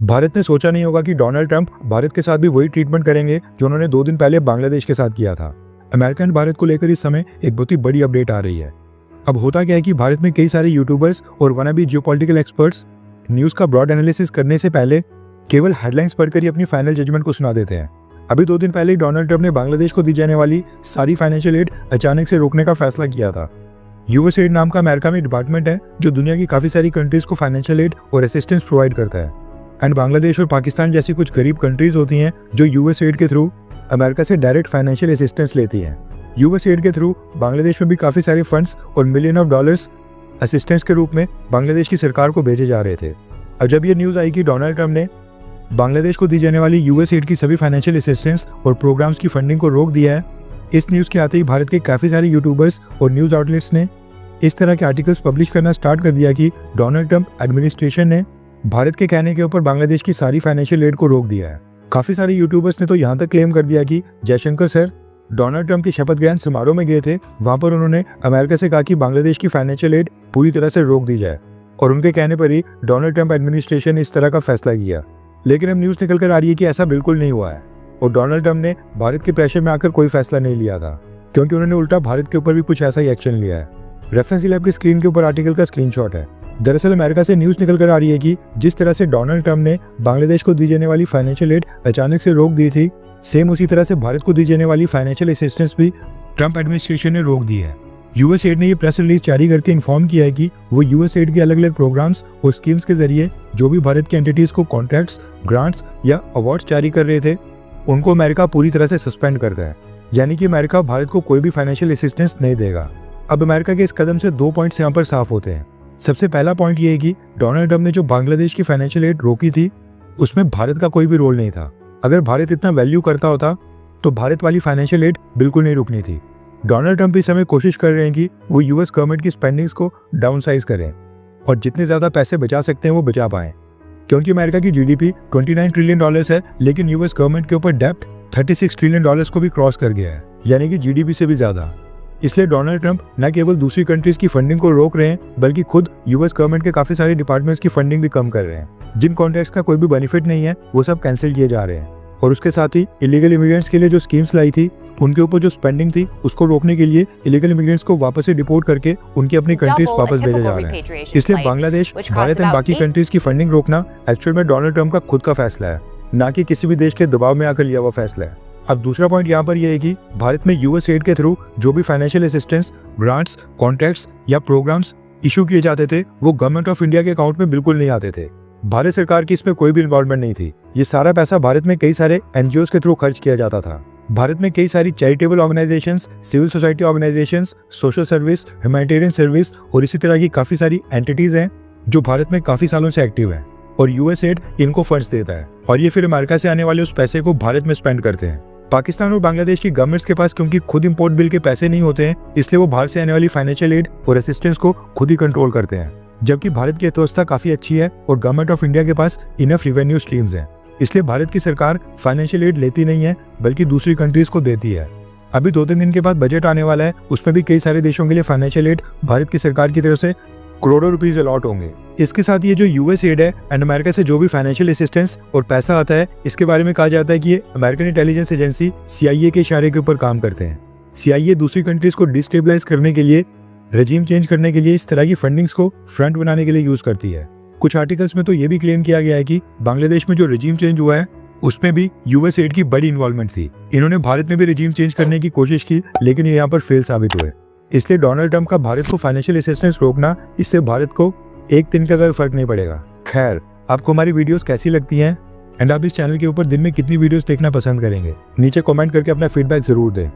भारत ने सोचा नहीं होगा कि डोनाल्ड ट्रंप भारत के साथ भी वही ट्रीटमेंट करेंगे जो उन्होंने 2 दिन पहले बांग्लादेश के साथ किया था। अमेरिका एंड भारत को लेकर इस समय एक बहुत ही बड़ी अपडेट आ रही है। अब होता क्या है कि भारत में कई सारे यूट्यूबर्स और वनाबी जियोपॉलिटिकल एक्सपर्ट्स न्यूज़ का ब्रॉड एनालिसिस करने से पहले केवल हेडलाइंस पढ़कर ही अपनी फाइनल जजमेंट को सुना देते हैं। अभी 2 दिन पहले डोनाल्ड ट्रंप ने बांग्लादेश को दी जाने वाली सारी फाइनेंशियल एड अचानक से रोकने का फैसला किया था। यूएसएड नाम का अमेरिका में डिपार्टमेंट है जो दुनिया की काफ़ी सारी कंट्रीज को फाइनेंशियल एड और असिस्टेंस प्रोवाइड करता है। एंड बांग्लादेश और पाकिस्तान जैसी कुछ गरीब कंट्रीज होती हैं जो यूएसएड के थ्रू अमेरिका से डायरेक्ट फाइनेंशियल असिस्टेंस लेती हैं। यूएसएड के थ्रू बांग्लादेश में भी काफ़ी सारे फंड्स और मिलियन ऑफ डॉलर्स असिस्टेंस के रूप में बांग्लादेश की सरकार को भेजे जा रहे थे। अब जब ये न्यूज़ आई कि डोनाल्ड ट्रंप ने बांग्लादेश को दी जाने वाली यूएसएड की सभी फाइनेंशियल असिस्टेंस और प्रोग्राम्स की फंडिंग को रोक दिया है, इस न्यूज़ के आते ही भारत के काफ़ी सारे यूट्यूबर्स और न्यूज़ आउटलेट्स ने इस तरह के आर्टिकल्स पब्लिश करना स्टार्ट कर दिया कि डोनाल्ड ट्रंप एडमिनिस्ट्रेशन ने भारत के कहने के ऊपर बांग्लादेश की सारी फाइनेंशियल एड को रोक दिया है। काफ़ी सारे यूट्यूबर्स ने तो यहाँ तक क्लेम कर दिया कि जयशंकर सर डोनाल्ड ट्रंप की शपथ ग्रहण समारोह में गए थे, वहाँ पर उन्होंने अमेरिका से कहा कि बांग्लादेश की फाइनेंशियल एड पूरी तरह से रोक दी जाए और उनके कहने पर ही डोनाल्ड ट्रंप एडमिनिस्ट्रेशन ने इस तरह का फैसला किया। लेकिन अब न्यूज़ निकल कर आ रही है कि ऐसा बिल्कुल नहीं हुआ है और डोनाल्ड ट्रंप ने भारत के प्रेशर में आकर कोई फैसला नहीं लिया था, क्योंकि उन्होंने उल्टा भारत के ऊपर भी कुछ ऐसा ही एक्शन लिया है। रेफरेंस लैब की स्क्रीन के ऊपर आर्टिकल का स्क्रीनशॉट है। दरअसल अमेरिका से न्यूज़ निकल कर आ रही है कि जिस तरह से डोनाल्ड ट्रंप ने बांग्लादेश को दी जाने वाली फाइनेंशियल एड अचानक से रोक दी थी, सेम उसी तरह से भारत को दी जाने वाली फाइनेंशियल असिस्टेंस भी ट्रंप एडमिनिस्ट्रेशन ने रोक दी है। यूएसएड ने ये प्रेस रिलीज जारी करके इन्फॉर्म किया है कि वो यूएसएड के अलग अलग प्रोग्राम्स और स्कीम्स के जरिए जो भी भारत की एंटिटीज को कॉन्ट्रैक्ट्स, ग्रांट्स या अवार्ड्स जारी कर रहे थे, उनको अमेरिका पूरी तरह से सस्पेंड करता है। यानी कि अमेरिका भारत को कोई भी फाइनेंशियल असिस्टेंस नहीं देगा। अब अमेरिका के इस कदम से 2 पॉइंट्स यहाँ पर साफ होते हैं। सबसे पहला पॉइंट ये है कि डोनाल्ड ट्रंप ने जो बांग्लादेश की फाइनेंशियल एड रोकी थी, उसमें भारत का कोई भी रोल नहीं था। अगर भारत इतना वैल्यू करता होता तो भारत वाली फाइनेंशियल एड बिल्कुल नहीं रुकनी थी। डोनाल्ड ट्रंप इस समय कोशिश कर रहे हैं कि वो यूएस गवर्नमेंट की स्पेंडिंग्स को डाउन साइज करें और जितने ज़्यादा पैसे बचा सकते हैं वो बचा पाएं, क्योंकि अमेरिका की जीडीपी 29 ट्रिलियन डॉलर्स है, लेकिन यूएस गवर्नमेंट के ऊपर डेप्ट 36 ट्रिलियन डॉलर्स को भी क्रॉस कर गया है, यानी कि जीडीपी से भी ज़्यादा। इसलिए डोनाल्ड ट्रंप न केवल दूसरी कंट्रीज की फंडिंग को रोक रहे हैं, बल्कि खुद यूएस गवर्नमेंट के काफ़ी सारे डिपार्टमेंट्स की फंडिंग भी कम कर रहे हैं। जिन कॉन्ट्रैक्ट्स का कोई भी बेनिफिट नहीं है वो सब कैंसिल किए जा रहे हैं और उसके साथ ही इलीगल इमिग्रेंट्स के लिए जो स्कीम्स लाई थी, उनके ऊपर जो स्पेंडिंग थी उसको रोकने के लिए इलीगल इमिग्रेंट्स को वापस से डिपोर्ट करके उनकी अपनी कंट्रीज वापस भेजा जा रहा है। इसलिए बांग्लादेश, भारत एंड बाकी कंट्रीज की फंडिंग रोकना एक्चुअल में डोनाल्ड ट्रंप का खुद का फैसला है, ना कि किसी भी देश के दबाव में आकर लिया हुआ फैसला है। अब दूसरा पॉइंट यहाँ पर यह है कि भारत में यूएसएड के थ्रू जो भी फाइनेंशियल असिस्टेंस, ग्रांट्स, कॉन्ट्रैक्ट्स या प्रोग्राम्स इशू किए जाते थे, वो गवर्नमेंट ऑफ इंडिया के अकाउंट में बिल्कुल नहीं आते थे। भारत सरकार की इसमें कोई भी इन्वॉल्वमेंट नहीं थी। ये सारा पैसा भारत में कई सारे एनजीओज के थ्रू खर्च किया जाता था। भारत में कई सारी charitable organisations, civil society organisations, social service, humanitarian service और इसी तरह की काफ़ी सारी एंटिटीज़ हैं जो भारत में काफ़ी सालों से एक्टिव हैं और यूएसएड इनको फंड्स देता है और ये फिर अमेरिका से आने वाले उस पैसे को भारत में स्पेंड करते हैं। पाकिस्तान और बांग्लादेश की गवर्नमेंट्स के पास क्योंकि खुद इंपोर्ट बिल के पैसे नहीं होते हैं, इसलिए वो बाहर से आने वाली फाइनेंशियल एड और असिस्टेंस को खुद ही कंट्रोल करते हैं, जबकि भारत की अर्थव्यवस्था काफ़ी अच्छी है और गवर्नमेंट ऑफ इंडिया के पास इनफ रिवेन्यू स्ट्रीम्स हैं। इसलिए भारत की सरकार फाइनेंशियल एड लेती नहीं है, बल्कि दूसरी कंट्रीज को देती है। अभी 2-3 दिन के बाद बजट आने वाला है, उसमें भी कई सारे देशों के लिए फाइनेंशियल एड भारत की सरकार की तरफ से करोड़ों रुपीज अलॉट होंगे। इसके साथ ये जो यूएसएड है एंड अमेरिका से जो भी फाइनेंशियल असिस्टेंस और पैसा आता है, इसके बारे में कहा जाता है कि ये अमेरिकन इंटेलिजेंस एजेंसी सीआईए के इशारे के ऊपर काम करते हैं। सीआईए दूसरी कंट्रीज को डिस्टेबलाइज करने के लिए, रेजिम चेंज करने के लिए इस तरह की फंडिंग्स को फ्रंट बनाने के लिए यूज करती है। कुछ आर्टिकल्स में तो ये भी क्लेम किया गया है कि बांग्लादेश में जो रेजिम चेंज हुआ है उसमें भी यूएसएड की बड़ी इन्वॉल्वमेंट थी। इन्होंने भारत में भी रेजिम चेंज करने की कोशिश की, लेकिन ये यहाँ पर फेल साबित हुए। इसलिए डोनाल्ड ट्रंप का भारत को फाइनेंशियल असिस्टेंस रोकना, इससे भारत को एक दिन का कोई फर्क नहीं पड़ेगा। खैर, आपको हमारी वीडियोस कैसी लगती हैं एंड आप इस चैनल के ऊपर दिन में कितनी वीडियोस देखना पसंद करेंगे, नीचे कमेंट करके अपना फीडबैक जरूर दें।